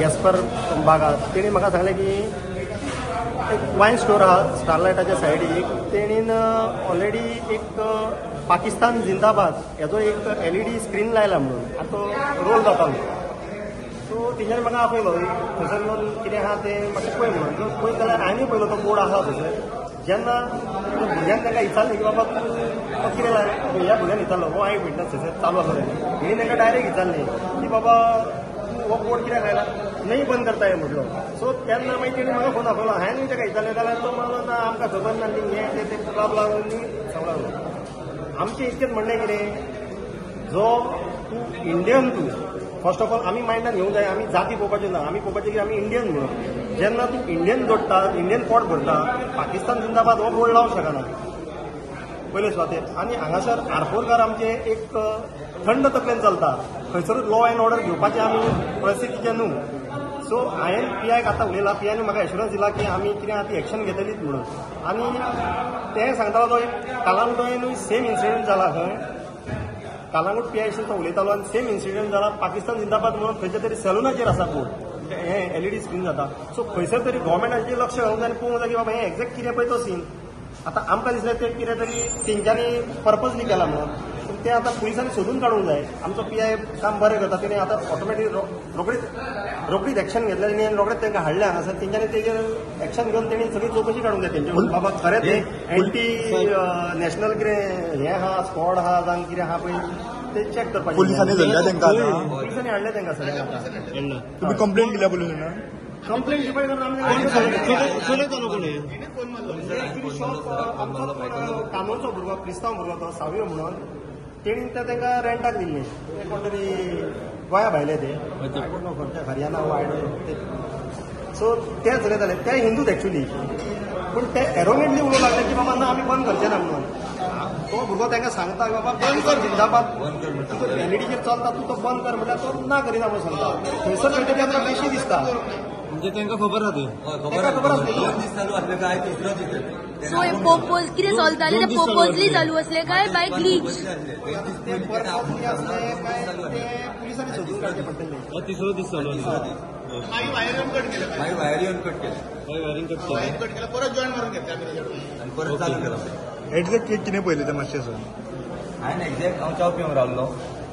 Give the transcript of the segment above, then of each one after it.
Gaspar भागात तेणी म्हाका सांगलें की एक वायन स्टोर आहा स्टारलायटाच्या सायडीक तेणीन ऑलरेडी एक पाकिस्तान जिंदाबाद हेजो एक LED स्क्रीन लायला म्हणून आतां तो रोल जातालो. सो तेच्यानी म्हाका आपयलो थंयसर येवन कितें आहा तें मातशें पळय म्हणून. सो पळयत जाल्यार हांवें पळयलो तो बोर्ड आहा थंयसर. जेन्ना भुरग्यांक तांकां विचारलें की बाबा तूं कितें लायला ह्या भुरग्यान विचारलो हो हांवें विटनस थंयसर चालू आसलो तेणी तांकां डायरेक्ट विचारलें की बाबा हो बोर्ड कित्याक लायला नाही बंद करता ये म्हटलो. सो तेन्ना मागीर तेणी म्हाका फोन आपयलो. हांवें ताका विचारलें जाल्यार तो म्हणलो ना आमकां खबर ना न्ही हें तें क्लब लागून सांगू लागलो. आमचें इतकेंच म्हणणें कितें जो तूं इंडियन तूं फर्स्ट ऑफ ऑल आमी मायंडान घेवंक जाय आमी जाती पळोवपाच्यो ना. आमी पळोवपाचें की आमी इंडियन म्हणून. जेन्ना तूं इंडियन जोडटा इंडियन पोट भरता पाकिस्तान जिंदाबाद हो बोर्ड लावंक शकना पयले सुवातेर. आनी हांगासर आरपोरकार आमचे एक थंड तकलेन चलता. खंयसरूच लॉ एंड ऑर्डर घेवपाचें आमी परिस्थितीचें न्हू. सो हांवें PIक आतां उलयलां. PIन म्हाका एश्युरन्स दिला की आमी कितें आहा ती एक्शन घेतलीच म्हणून. आनी तें सांगतालो तो कालांगुटूय सेम इन्सिडंट जाला खंय. कालांगूट PIशी तो उलयतालो आनी सेम इन्सिडंट जाला पाकिस्तान जिंदाबाद म्हणून खंयच्या तरी सॅलुनाचेर आसा बोर्ड हें LED स्क्रीन जाता. सो खंयसर तरी गव्हर्मेंटाचेर लक्ष घालूंक जाय आनी पळोवंक जाय की बाबा हें एक्झॅक्ट कितें पळय तो सीन. आतां आमकां दिसलें तें कितें तरी तेंच्यांनी पर्पजली केला म्हणून. पूण तें आतां पुलिसांनी सोदून काडूंक जाय. आमचो PI काम बरें करता. तेणी आतां ऑटोमॅटीक रोखडीच एक्शन घेतलें तेणी आनी रोखडेच तांकां हाडल्या हांगासर. तेंच्यांनी तेजेर एक्शन घेवन तेणी सगळी चवकशी काडूंक जाय तेंचे बाबा खरेंच तें एंटी नॅशनल कितें हें आहा स्क्वॉड आहा जावं कितें आहा पळय ते चॅक करपाचें. पुलिसांनी धरल्या तांकां पुलिसांनी हाडल्या तांकां सगळ्यांक आतां. तुम्ही कंप्लेंट दिल्या पुलिसांना कंप्लेंट दिवपाक कामोरचो भुरगो क्रिस्तांव भुरगो तो सावयो म्हणून तेणी तांकां रेंटाक दिल्लें. ते कोण तरी गोंया भायले ते खंयच्या हरियाणा वायड. सो तेच उलयताले ते हिंदूच एक्चुली. पूण ते एरोगेंटली उलोवंक लागले की बाबा ना आमी बंद करचे ना म्हणून. तो भुरगो तांकां सांगता बाबा बंद कर जिंदाबाद तुका LEDचेर चलता तूं तो बंद कर म्हटल्यार तो ना करिना म्हणून सांगता. थंयसर खंय तरी आमकां बेशी दिसता. म्हणजे तांकां खबर आसा खबर आसली सो पोपोज कितें चलतालें तें पोपोजली चालू असले काय बाय ग्लीच ते पर्पजली असले काय ते पुलिसांनी सोदून काडचे पडटले. तिसरो दीस चालू वायरिंग कट केलं परत जॉईन मारून घेतले आणि परत चालू केलं. एक्झॅक्ट कितें पळयलें तें मातशें सांग. हांवें एक्झॅक्ट हांव चाव पिवंक रावलो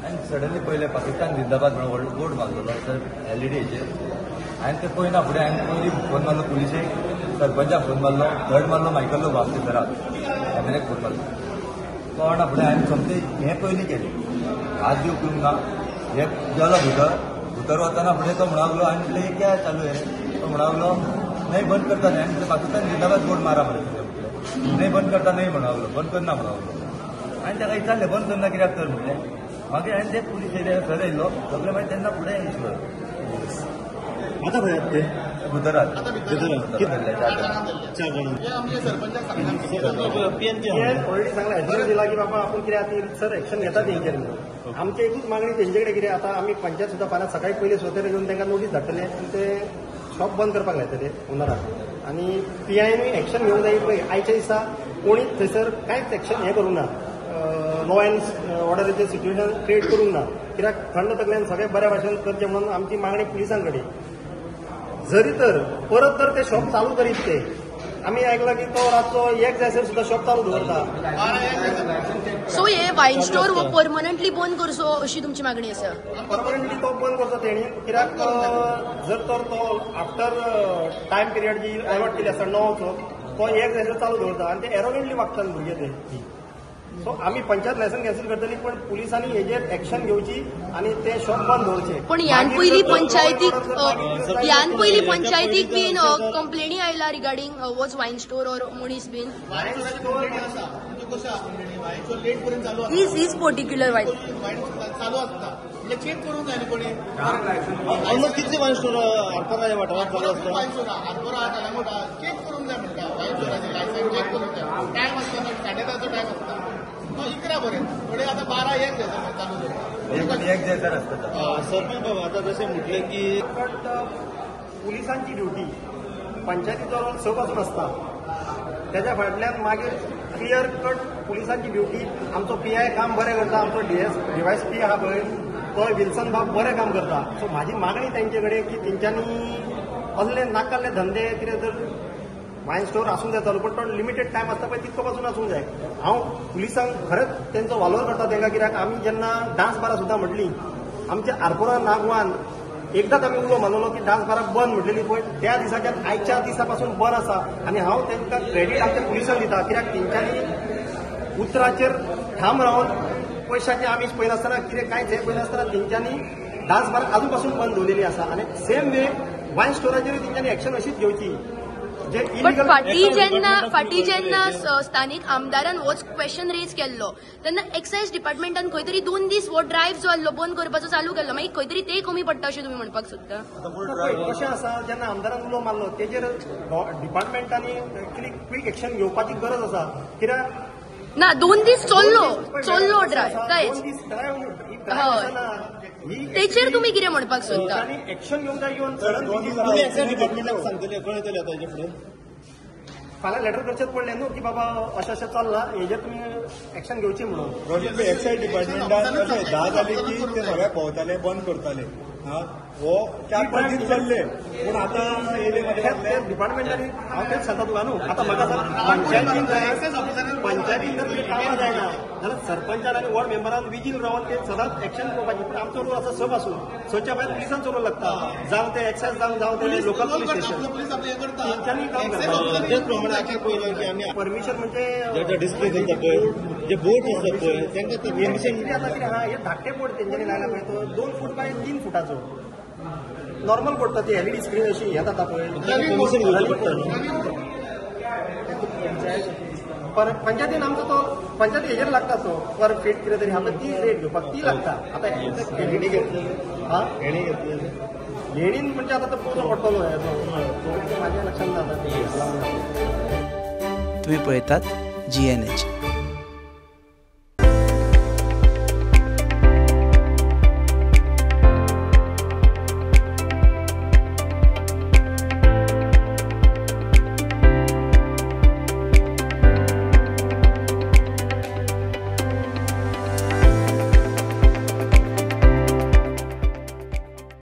आनी सडनली पयलें पाकिस्तान जिंदाबाद म्हणून व्हडलो बोर्ड मारलेलो तर LEDचेर. हांवें तें पळयना फुडें हांवें पयलीं फोन मारलो पुलिशेक सरपंचाक फोन मारलो थर्ड मारलो मायकल्लो बापचे घराक कॅमेराक फोन मारलो. कळना फुडें हांवें समजें हें पयलीं केलें हात दिवंक करूंक ना. हे गेलो भितर वतना फुडें तो म्हणूंक लागलो हांवें म्हटलें हे क्या चालू आहे. तो म्हणूंक लागलो नाही बंद करता न्ही. हांवें पाकिस्तान जिंदाबाद बोर्ड मारा म्हटलें. नाही बंद करता नाही म्हणूंक लागलो बंद करना म्हणूंक लागलो. हांवें ताका विचारलें बंद करना कित्याक तर म्हटलें. मागीर हांवें ते पुलीस एरिया सर येयलो सगळें मागीर तेन्ना फुडें इश्यू आतां खंय ते भितरात ऑलरेडी सांगला एड्रेस दिला की बाबा आपण कितें आतां सर एक्शन घेता तेंचेर म्हणून. आमची एकूच मागणी तेंचे कडेन कितें आतां आमी पंचायत सुद्दां फाल्यां सकाळी पयलीं स्वतेर घेवन तांकां नोटीस धाडटले आनी ते शॉप बंद करपाक लायतले ओनराक. आनी PIनूय एक्शन घेवंक जाय पळय. आयच्या दिसा कोणीच थंयसर कांयच एक्शन हें करूंक ना. लॉ एंड ऑर्डराचें सिच्युएशन क्रिएट करूंक ना. कित्याक थंड तकल्यान सगळें बऱ्या भाशेन करचें म्हणून आमची मागणी पुलिसां कडेन. जरी तर परत तर ते शॉप चालू करीत ते आमी आयकलां की तो रातचो 1 जायसर सुद्दां शॉप चालू दवरता. सो हे वायन स्टोर परमनंटली बंद करचो अशी तुमची मागणी आसा. परमनंटली तो बंद करचो तेणी. कित्याक जर तर तो आफ्टर टायम पिरियड जी अलॉट केली आसा 9 तो 1 जायसर चालू दवरता आनी ते एरोगेंटली वागतात भुरगे ते. सो आमी पंचायत लायसन कॅन्सल करतली पण पुलिसांनी हेजेर एक्शन घेवची आनी ते शॉप बंद दवरचे. पण ह्यान पयलीं पंचायतीक बीन कंप्लेनी आयला रिगार्डिंग वॉज वायन स्टोर ऑर मनीस बीन दीस पर्टिक्युलर वायन चालू असता म्हणजे चेक करूंक जाय न्ही कोणी. ऑलमोस्ट कितले वायन स्टोर आरपारा वाठारांत चालू आसता. आरपोरा कलांगूट चेक करूंक जाय म्हणटा वायन स्टोराचें लायसन चेक करूंक जाय. टायम आसता 10:30 टायम आसता तो 11 पर्यंत थोडे आतां 12-1 जाता चालू जाता. 1 जायसर आसता. सरपंच बाबा आतां जशें म्हटलें की बट पुलिसांची ड्युटी पंचायतीचो रोल स पासून आसता. त्याच्या फाटल्यान मागीर क्लियर कट पुलिसांची ड्युटी. आमचो PI काम बरें करता. आमचो DYSP आहा पळय तो विल्सन बाब बरें काम करता. सो म्हाजी मागणी तेंचे कडेन की तेंच्यांनी असले नाकाल्ले धंदे कितें तर वायन स्टोर आसूंक जाय चालू, पण तो लिमिटेड टायम आसता पळय तितको पासून आसूंक जाय. हांव पुलिसांक खरेंच तेंचो वालोर करता तेंकां, कित्याक आमी जेन्ना डान्स बारां सुद्दां म्हटली आमच्या आरपोरा नागवान एकदांच आमी उलो मानलो की डान्स बारां बंद म्हटलेली पळय त्या दिसाच्यान आयच्या दिसा पासून बंद आसा. आनी हांव तेंकां क्रेडीट आमच्या पुलिसांक दिता, कित्याक तेंच्यांनी उतराचेर ठाम रावन पयशांचे आमीश पळयनासतना कितें कांयच हें पळयनासतना तेंच्यांनी डान्स बार आजून पासून बंद दवरलेली आसा. आनी सेम वे वायन स्टोराचेर तेंच्यांनी एक्शन अशीच घेवची. बट फाटी जेन्ना स्थानीक आमदारान होच क्वेश्चन रेज केल्लो तेन्ना एक्सायज डिपार्टमेंटान खंय तरी 2 दीस हो ड्रायव्ह जो आसलो बंद करपाचो चालू केल्लो, मागीर खंय तरी ते कमी पडटा अशें तुमी म्हणपाक सोदता? कशें आसा, जेन्ना आमदारान उलो मारलो तेजेर डिपार्टमेंटांनी क्वीक एक्शन घेवपाची गरज आसा. कित्याक ना 2 दीस चल्लो ड्रायव्ह कांयच तेचेर तुमी कितें म्हणपाक सोदता? एक्शन घेवंक जाय घेवन तुम्ही एक्साइज डिपार्टमेंटाक सांगतले कळयतले आता हेजे फुडें फाल्यां लेटर करचेच पडलें न्हू की बाबा अशें अशें चल्लां, हेजेर तुमी एक्शन घेवची म्हणून. एक्साईज डिपार्टमेंटान अशें धा जाली की ते सगळ्याक भोंवताले बंद करताले. हो 4-5 दीस चल्ले, पूण आतां येयले मध्ये डिपार्टमेंटांनी हांव तेच सांगता तुका न्हू. आतां म्हाका पंचायतीन जर कितें कामां जायना जाल्यार सरपंचान आनी वॉर्ड मेंबरान विजील रावन ते सदांच एक्शन घेवपाची. पूण आमचो रोल आसा स पासून, सच्या भायर पुलिसांचो रोल लागता. जावं ते एक्सायज जावं ते लोकल पुलीस स्टेशन तेंच्यांनी काम करता. तेच प्रमाणे आख्या पळयलें की आमी परमिशन म्हणजे जे डिस्प्ले करता पळय जे बोट आसता पळय तेंकां परमिशन कितें आतां कितें आहा, हे धाकटे बोर्ड तेंच्यांनी लायला पळय तो 2 फूट बाय 3 फुटाचो नॉर्मल बोर्ड ती एलईडी स्क्रीन अशी हे जाता पळय परमिशन घेवची पडटा न्हू. पंचायतीन आमचो तो पंचायती हेजेर लागता तो पर फीट कितें तरी आतां ती रेट घेवपाक ती लागता. आतां एलईडी घेतली हेणी घेतली लेणीन म्हणजे आतां तो पयसो पडटलो हेचो, म्हाज्या लक्षांत ना आतां. तुम्ही पळयतात GNH.